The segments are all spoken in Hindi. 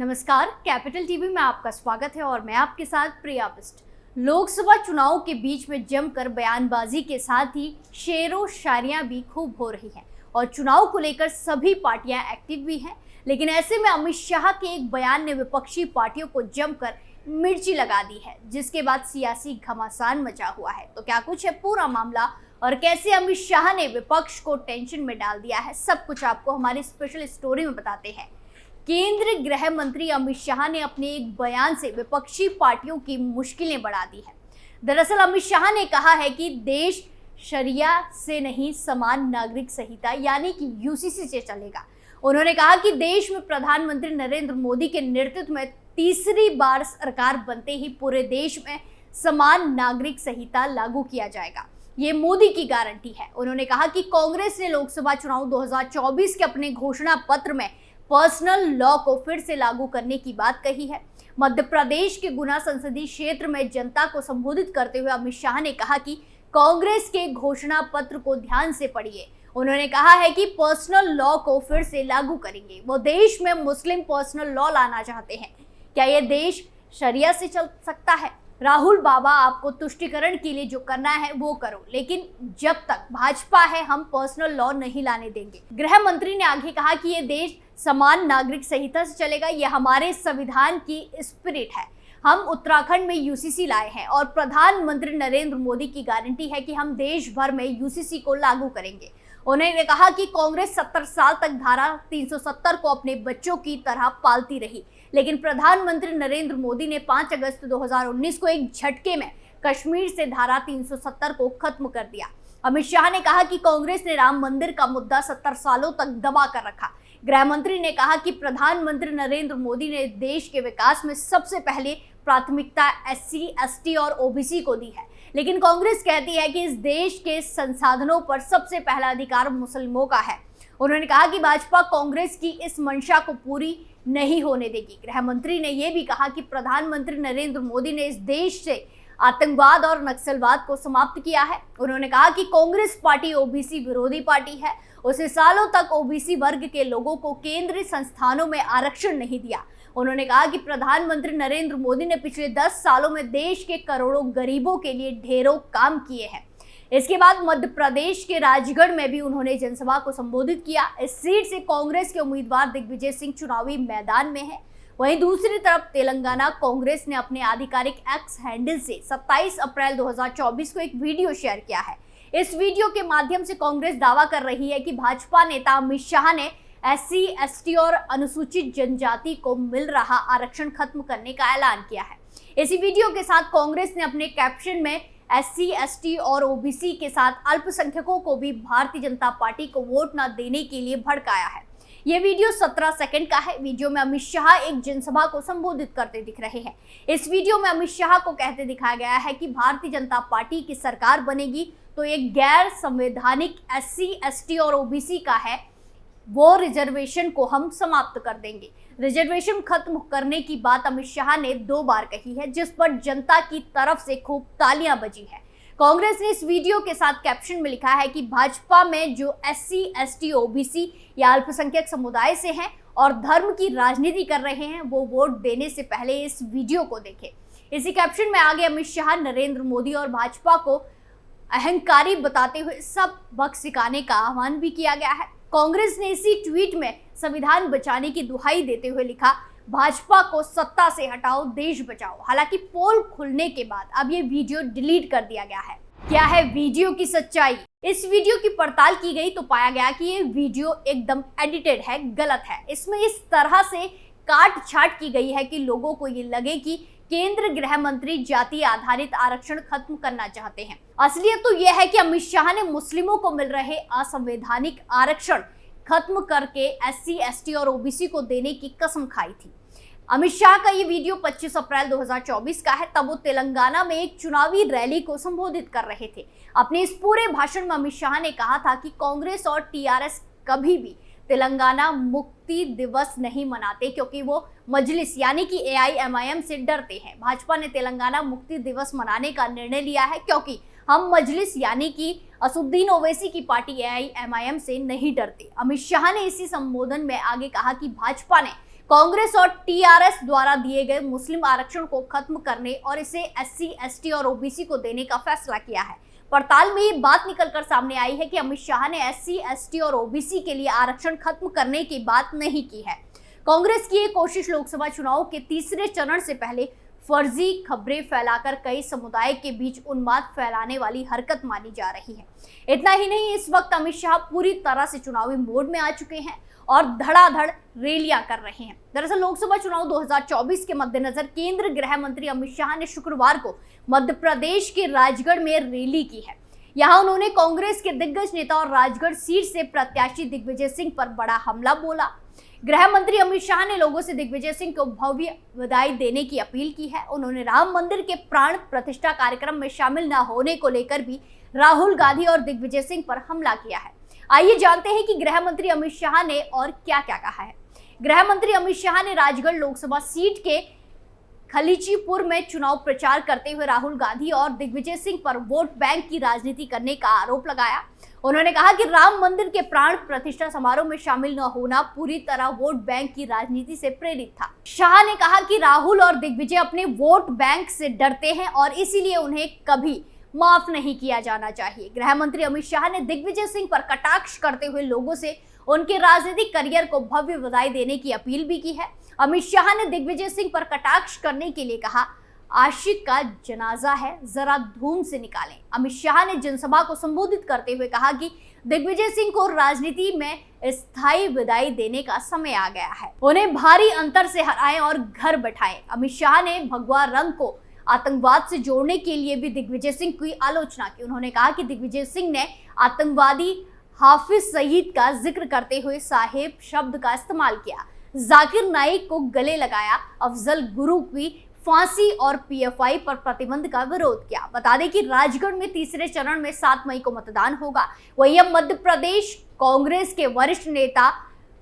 नमस्कार, कैपिटल टीवी में आपका स्वागत है और मैं आपके साथ प्रिया बिस्ट। लोकसभा चुनाव के बीच में जमकर बयानबाजी के साथ ही शेरो शायरियां भी खूब हो रही हैं और चुनाव को लेकर सभी पार्टियां एक्टिव भी हैं। लेकिन ऐसे में अमित शाह के एक बयान ने विपक्षी पार्टियों को जमकर मिर्ची लगा दी है, जिसके बाद सियासी घमासान मचा हुआ है। तो क्या कुछ है पूरा मामला और कैसे अमित शाह ने विपक्ष को टेंशन में डाल दिया है, सब कुछ आपको हमारी स्पेशल स्टोरी में बताते हैं। केंद्रीय गृह मंत्री अमित शाह ने अपने एक बयान से विपक्षी पार्टियों की मुश्किलें बढ़ा दी है। दरअसल अमित शाह ने कहा है कि देश शरिया से नहीं, समान नागरिक संहिता यानी कि यूसीसी से चलेगा। उन्होंने कहा कि देश में प्रधानमंत्री नरेंद्र मोदी के नेतृत्व में तीसरी बार सरकार बनते ही पूरे देश में समान नागरिक संहिता लागू किया जाएगा। ये मोदी की गारंटी है। उन्होंने कहा कि कांग्रेस ने लोकसभा चुनाव 2024 के अपने घोषणा पत्र में पर्सनल लॉ को फिर से लागू करने की बात कही है। मध्य प्रदेश के गुना संसदीय क्षेत्र में जनता को संबोधित करते हुए अमित शाह ने कहा कि कांग्रेस के घोषणा पत्र को ध्यान से पढ़िए। उन्होंने कहा है कि पर्सनल लॉ को फिर से लागू करेंगे। वो देश में मुस्लिम पर्सनल लॉ लाना चाहते हैं। क्या ये देश शरिया से चल सकता है? राहुल बाबा, आपको तुष्टिकरण के लिए जो करना है वो करो, लेकिन जब तक भाजपा है हम पर्सनल लॉ नहीं लाने देंगे। गृह मंत्री ने आगे कहा कि ये देश समान नागरिक संहिता से चलेगा। ये हमारे संविधान की स्पिरिट है। हम उत्तराखंड में यूसीसी लाए हैं और प्रधानमंत्री नरेंद्र मोदी की गारंटी है कि हम देश भर में यूसीसी को लागू करेंगे। उन्होंने कहा कि कांग्रेस 70 साल तक धारा 370 को अपने बच्चों की तरह पालती रही, लेकिन प्रधानमंत्री नरेंद्र मोदी ने 5 अगस्त 2019 को एक झटके में कश्मीर से धारा 370 को खत्म कर दिया। अमित शाह ने कहा कि कांग्रेस ने राम मंदिर का मुद्दा 70 सालों तक दबा कर रखा। गृह मंत्री ने कहा कि प्रधानमंत्री नरेंद्र मोदी ने देश के विकास में सबसे पहले प्राथमिकता एससी, एसटी और ओबीसी को दी है, लेकिन कांग्रेस कहती है कि इस देश के संसाधनों पर सबसे पहला अधिकार मुस्लिमों का है। उन्होंने कहा कि भाजपा कांग्रेस की इस मंशा को पूरी नहीं होने देगी। गृह मंत्री ने यह भी कहा कि प्रधानमंत्री नरेंद्र मोदी ने इस देश से आतंकवाद और नक्सलवाद को समाप्त किया है। उन्होंने कहा कि कांग्रेस पार्टी ओबीसी विरोधी पार्टी है। उसे सालों तक ओबीसी वर्ग के लोगों को केंद्रीय संस्थानों में आरक्षण नहीं दिया। उन्होंने कहा कि प्रधानमंत्री नरेंद्र मोदी ने पिछले 10 सालों में देश के करोड़ों गरीबों के लिए ढेरों काम किए हैं। इसके बाद मध्य प्रदेश के राजगढ़ में भी उन्होंने जनसभा को संबोधित किया। इस सीट से कांग्रेस के उम्मीदवार दिग्विजय सिंह चुनावी मैदान में है। वहीं दूसरी तरफ तेलंगाना कांग्रेस ने अपने आधिकारिक एक्स हैंडल से 27 अप्रैल 2024 को एक वीडियो शेयर किया है। इस वीडियो के माध्यम से कांग्रेस दावा कर रही है कि भाजपा नेता अमित शाह ने एससी, एसटी और अनुसूचित जनजाति को मिल रहा आरक्षण खत्म करने का ऐलान किया है। इसी वीडियो के साथ कांग्रेस ने अपने कैप्शन में एससी, एसटी और ओबीसी के साथ अल्पसंख्यकों को भी भारतीय जनता पार्टी को वोट न देने के लिए भड़काया है। ये वीडियो 17 सेकंड का है। वीडियो में अमित शाह एक जनसभा को संबोधित करते दिख रहे हैं। इस वीडियो में अमित शाह को कहते दिखाया गया है कि भारतीय जनता पार्टी की सरकार बनेगी तो एक गैर संवैधानिक एससी, एसटी और ओबीसी का है, वो रिजर्वेशन को हम समाप्त कर देंगे। रिजर्वेशन खत्म करने की बात अमित शाह ने 2 बार कही है, जिस पर जनता की तरफ से खूब तालियां बजी है। कांग्रेस ने इस वीडियो के साथ कैप्शन में लिखा है कि भाजपा में जो एससी, एसटी, ओबीसी या अल्पसंख्यक समुदाय से हैं और धर्म की राजनीति कर रहे हैं, वो वोट देने से पहले इस वीडियो को देखें। इसी कैप्शन में आगे अमित शाह, नरेंद्र मोदी और भाजपा को अहंकारी बताते हुए सब बक सिखाने का आह्वान भी किया गया है। कांग्रेस ने इसी ट्वीट में संविधान बचाने की दुहाई देते हुए लिखा, भाजपा को सत्ता से हटाओ, देश बचाओ। हालांकि पोल खुलने के बाद अब ये वीडियो डिलीट कर दिया गया है। क्या है वीडियो की सच्चाई? इस वीडियो की पड़ताल की गई तो पाया गया कि ये वीडियो एकदम एडिटेड है, गलत है। इसमें इस तरह से काट छाट की गई है कि लोगों को ये लगे कि केंद्र गृह मंत्री जाति आधारित आरक्षण खत्म करना चाहते हैं। असलियत तो यह है कि अमित शाह ने मुस्लिमों को मिल रहे असंवैधानिक आरक्षण खत्म करके एससी, एसटी और ओबीसी को देने की कसम खाई थी। अमित शाह का ये वीडियो 25 अप्रैल 2024 का है। तब वो तेलंगाना में एक चुनावी रैली को संबोधित कर रहे थे। अपने इस पूरे भाषण में अमित शाह ने कहा था कि कांग्रेस और टीआरएस कभी भी तेलंगाना मुक्ति दिवस नहीं मनाते क्योंकि वो मजलिस यानी कि एआईएमआईएम से डरते हैं। भाजपा ने तेलंगाना मुक्ति दिवस मनाने का निर्णय लिया है क्योंकि हम मजलिस यानी कि असदुद्दीन ओवैसी की पार्टी एआईएमआईएम से नहीं डरते। अमित शाह ने इसी संबोधन में आगे कहा कि भाजपा ने कांग्रेस और टीआरएस द्वारा दिए गए मुस्लिम आरक्षण को खत्म करने और इसे एससी, एसटी और ओबीसी को देने का फैसला किया है। पड़ताल में ये बात निकलकर सामने आई है कि अमित शाह ने एससी, एसटी और ओबीसी के लिए आरक्षण खत्म करने की बात नहीं की है। कांग्रेस की ये कोशिश लोकसभा चुनाव के तीसरे चरण से पहले फर्जी खबरें फैलाकर कई समुदाय के बीच उन्माद फैलाने वाली हरकत मानी जा रही है। इतना ही नहीं, इस वक्त अमित शाह पूरी तरह से चुनावी मोड में आ चुके हैं और धड़ाधड़ रैलियां कर रहे हैं। दरअसल लोकसभा चुनाव 2024 के मद्देनजर केंद्रीय गृह मंत्री अमित शाह ने शुक्रवार को मध्य प्रदेश के राजगढ़ में रैली की है। यहां उन्होंने कांग्रेस के दिग्गज नेता और राजगढ़ सीट से प्रत्याशी दिग्विजय सिंह पर बड़ा हमला बोला। गृह मंत्री अमित शाह ने लोगों से दिग्विजय सिंह को भव्य बधाई देने की अपील की है। उन्होंने राम मंदिर के प्राण प्रतिष्ठा कार्यक्रम में शामिल न होने को लेकर भी राहुल गांधी और दिग्विजय सिंह पर हमला किया है। आइए जानते हैं कि गृह मंत्री अमित शाह ने और क्या क्या कहा है। गृह मंत्री अमित शाह ने राजगढ़ लोकसभा सीट के खलीचीपुर में चुनाव प्रचार करते हुए राहुल गांधी और दिग्विजय सिंह पर वोट बैंक की राजनीति करने का आरोप लगाया। उन्होंने कहा कि राम मंदिर के प्राण प्रतिष्ठा समारोह में शामिल न होना पूरी तरह वोट बैंक की राजनीति से प्रेरित था। शाह ने कहा कि राहुल और दिग्विजय अपने वोट बैंक से डरते हैं और इसीलिए उन्हें कभी माफ नहीं किया जाना चाहिए। गृह मंत्री अमित शाह ने दिग्विजय सिंह पर कटाक्ष करते हुए लोगों से उनके राजनीतिक करियर को भव्य बधाई देने की अपील भी की है। अमित शाह ने दिग्विजय सिंह पर कटाक्ष करने के लिए कहा, आशिक का जनाजा है, जरा धूम से निकालें। अमित शाह ने जनसभा को संबोधित करते हुए कहा कि दिग्विजय सिंह को राजनीति में स्थायी विदाई देने का समय आ गया है, उन्हें भारी अंतर से हराएं और घर बैठाएं। अमित शाह ने भगवा रंग को आतंकवाद से जोड़ने के लिए भी दिग्विजय सिंह की आलोचना की। उन्होंने कहा कि दिग्विजय सिंह ने आतंकवादी हाफिज सईद का जिक्र करते हुए साहेब शब्द का इस्तेमाल किया, जाकिर नाइक को गले लगाया, अफजल गुरु की फांसी और पीएफआई पर प्रतिबंध का विरोध किया। बता दें कि राजगढ़ में तीसरे चरण में 7 मई को मतदान होगा। वहीं अब मध्य प्रदेश कांग्रेस के वरिष्ठ नेता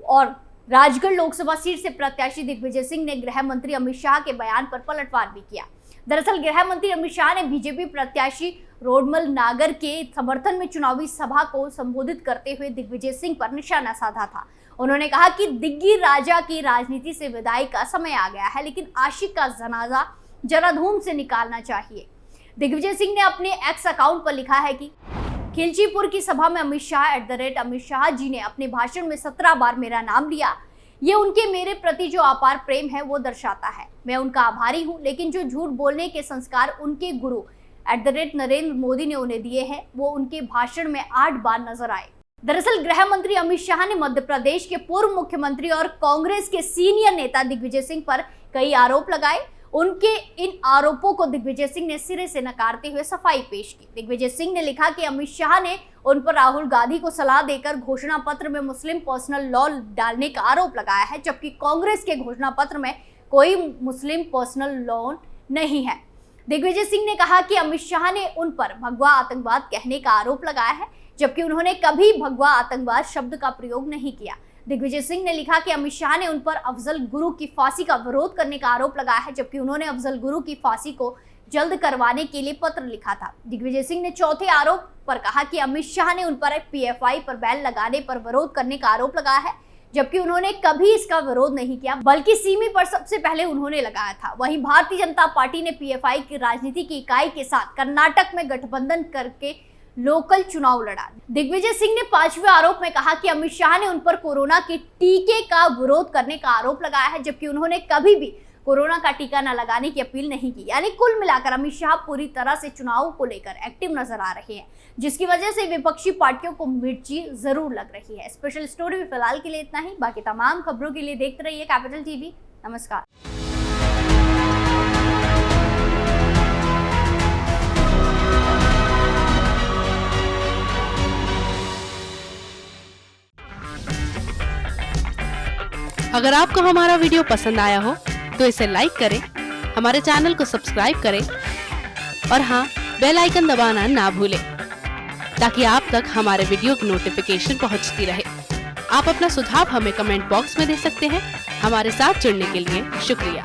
और राजगढ़ लोकसभा सीट से प्रत्याशी दिग्विजय सिंह ने गृह मंत्री अमित शाह के बयान पर पलटवार भी किया। दरअसल गृह मंत्री अमित शाह ने बीजेपी प्रत्याशी रोडमल नागर के समर्थन में चुनावी सभा को संबोधित करते हुए दिग्विजय सिंह पर निशाना साधा था। उन्होंने कहा कि दिग्गी राजा की राजनीति से विदाई का समय आ गया है, लेकिन आशिक का जनाजा जरा धूम से निकालना चाहिए। दिग्विजय सिंह ने अपने एक्स अकाउंट पर लिखा है कि खिलचीपुर की सभा में अमित शाह @अमित शाह जी ने अपने भाषण में 17 बार मेरा नाम लिया। ये उनके मेरे प्रति जो अपार प्रेम है वो दर्शाता है। मैं उनका आभारी हूँ, लेकिन जो झूठ बोलने के संस्कार उनके गुरु @नरेंद्र मोदी ने उन्हें दिए हैं वो उनके भाषण में 8 बार नजर आए। दरअसल गृह मंत्री अमित शाह ने मध्य प्रदेश के पूर्व मुख्यमंत्री और कांग्रेस के सीनियर नेता दिग्विजय सिंह पर कई आरोप लगाए। उनके इन आरोपों को दिग्विजय सिंह ने सिरे से नकारते हुए सफाई पेश की। दिग्विजय सिंह ने लिखा कि अमित शाह ने उन पर राहुल गांधी को सलाह देकर घोषणा पत्र में मुस्लिम पर्सनल लॉ डालने का आरोप लगाया है, जबकि कांग्रेस के घोषणा पत्र में कोई मुस्लिम पर्सनल लॉ नहीं है। दिग्विजय सिंह ने कहा कि अमित शाह ने उन पर भगवा आतंकवाद कहने का आरोप लगाया है, जबकि उन्होंने कभी भगवा आतंकवाद शब्द का प्रयोग नहीं किया। दिग्विजय सिंह ने लिखा कि अमित शाह ने उन पर अफजल गुरु की फांसी का विरोध करने का आरोप लगाया है, जबकि उन्होंने अफजल गुरु की फांसी को जल्द करवाने के लिए पत्र लिखा था। दिग्विजय सिंह ने चौथे आरोप पर कहा कि अमित शाह ने उन पर पीएफआई पर बैन लगाने पर विरोध करने का आरोप लगाया है, जबकि उन्होंने कभी इसका विरोध नहीं किया, बल्कि सीमी पर सबसे पहले उन्होंने लगाया था। वहीं भारतीय जनता पार्टी ने पीएफआई की राजनीति की इकाई के साथ कर्नाटक में गठबंधन करके लोकल चुनाव लड़ा। दिग्विजय सिंह ने 5वें आरोप में कहा कि अमित शाह ने उन पर कोरोना के टीके का विरोध करने का आरोप लगाया है, जबकि उन्होंने कभी भी कोरोना का टीका न लगाने की अपील नहीं की। यानी कुल मिलाकर अमित शाह पूरी तरह से चुनाव को लेकर एक्टिव नजर आ रहे हैं, जिसकी वजह से विपक्षी पार्टियों को मिर्ची जरूर लग रही है। स्पेशल स्टोरी में फिलहाल के लिए इतना ही। बाकी तमाम खबरों के लिए देखते रहिए कैपिटल टीवी। नमस्कार। अगर आपको हमारा वीडियो पसंद आया हो तो इसे लाइक करें, हमारे चैनल को सब्सक्राइब करें और हाँ, बेल आइकन दबाना ना भूलें ताकि आप तक हमारे वीडियो की नोटिफिकेशन पहुंचती रहे। आप अपना सुझाव हमें कमेंट बॉक्स में दे सकते हैं। हमारे साथ जुड़ने के लिए शुक्रिया।